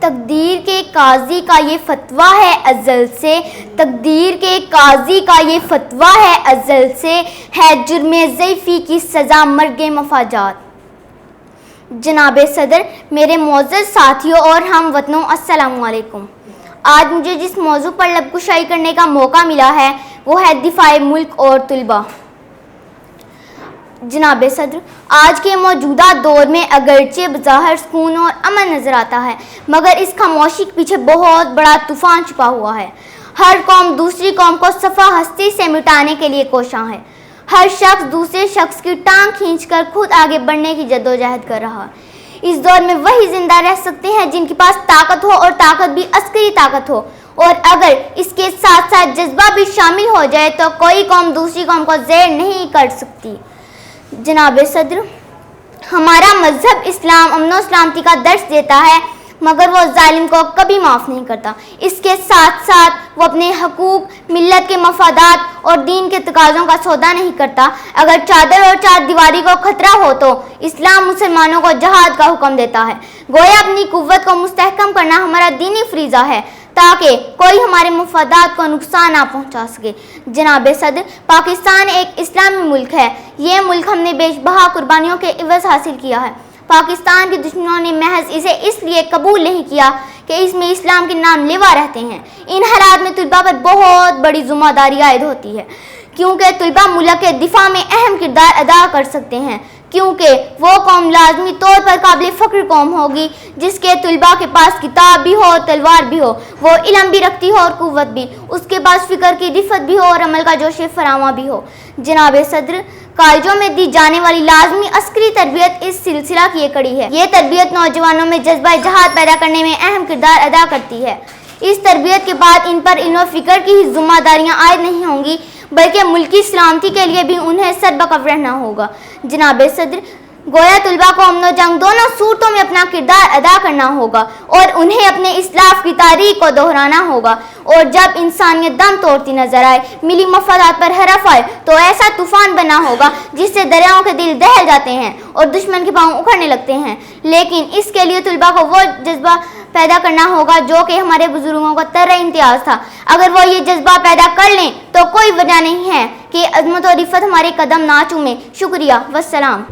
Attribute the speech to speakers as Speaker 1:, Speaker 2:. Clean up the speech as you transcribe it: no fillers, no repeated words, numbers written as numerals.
Speaker 1: तकदीर के काजी का ये फतवा है अज़ल से, तकदीर के काजी का ये फतवा है अज़ल से, है जुर्मे ज़ईफ़ी की सज़ा मर्गे मफाजात। जनाबे सदर, मेरे मोअज़्ज़ज़ साथियों और हम वतनों, अस्सलामु अलैकुम। आज मुझे जिस मौजू पर लबकुशाई करने का मौका मिला है वो है दिफ़ाए मुल्क और तुलबा। जनाबे सदर, आज के मौजूदा दौर में अगरचे बज़ाहिर सुकून और अमन नज़र आता है, मगर इस खामोशी के पीछे बहुत बड़ा तूफ़ान छुपा हुआ है। हर कौम दूसरी कौम को सफ़ा हस्ती से मिटाने के लिए कोशां है। हर शख्स दूसरे शख्स की टांग खींचकर खुद आगे बढ़ने की जद्दोजहद कर रहा है। इस दौर में वही जिंदा रह सकते हैं जिनके पास ताकत हो, और ताकत भी अस्करी ताकत हो, और अगर इसके साथ साथ जज्बा भी शामिल हो जाए तो कोई कौम दूसरी कौम को ज़ेर नहीं कर सकती। जनाबे सदर, हमारा मजहब इस्लाम अमन सलामती का दर्स देता है, मगर वो जालिम को कभी माफ़ नहीं करता। इसके साथ साथ वो अपने हकूक, मिल्लत के मफादात और दीन के तकाज़ों का सौदा नहीं करता। अगर चादर और चार दीवारी को खतरा हो तो इस्लाम मुसलमानों को जहाद का हुक्म देता है। गोया अपनी कुव्वत को मुस्तहकम करना हमारा दीनी फरीज़ा है, ताकि कोई हमारे मफादात को नुकसान ना पहुंचा सके। जनाबे सदर, पाकिस्तान एक इस्लामी मुल्क है। ये मुल्क हमने बेशबहा कुर्बानियों के इवज़ हासिल किया है। पाकिस्तान के दुश्मनों ने महज इसे इसलिए कबूल नहीं किया कि इसमें इस्लाम के नाम लेवा रहते हैं। इन हालात में तुलबा पर बहुत बड़ी जिम्मेदारी आयद होती है, क्योंकि तुलबा मुल्क के दिफा में अहम किरदार अदा कर सकते हैं, क्योंकि वो कौम लाजमी तौर पर काबिल फ़ख्र कौम होगी जिसके तुलबा के पास किताब भी हो, तलवार भी हो, वो इल्म भी रखती हो और कुव्वत भी, उसके पास फ़िक्र की रिफ़त भी हो और अमल का जोश फरावा भी हो। जनाबे सदर, कॉलेजों में दी जाने वाली लाजमी अस्करी तरबियत इस सिलसिला की एक कड़ी है। ये तरबियत नौजवानों में जज्बा जहाद पैदा करने में अहम किरदार अदा करती है। इस तरबियत के बाद इन पर इल्म फ़िक्र की ही जिम्मेदारियाँ आयद नहीं होंगी, बल्कि मुल्की सलामती के लिए भी उन्हें सरबकफ रहना होगा। जनाबे सदर, गोया तुलबा को अमन जंग दोनों सूरतों में अपना किरदार अदा करना होगा और उन्हें अपने इस्लाफ की तारीख को दोहराना होगा। और जब इंसानियत दम तोड़ती नजर आए, मिली मफादात पर हरफ आए, तो ऐसा तूफान बना होगा जिससे दरियाओं के दिल दहल जाते हैं और दुश्मन के पांव उखड़ने लगते हैं। लेकिन इसके लिए तुलबा को वो जज्बा पैदा करना होगा जो कि हमारे बुजुर्गों का तरह इम्तियाज था। अगर वो ये जज्बा पैदा कर लें तो कोई वजह नहीं है कि अज़मत और रिफ़त हमारे कदम ना चूमे। शुक्रिया, वस्सलाम।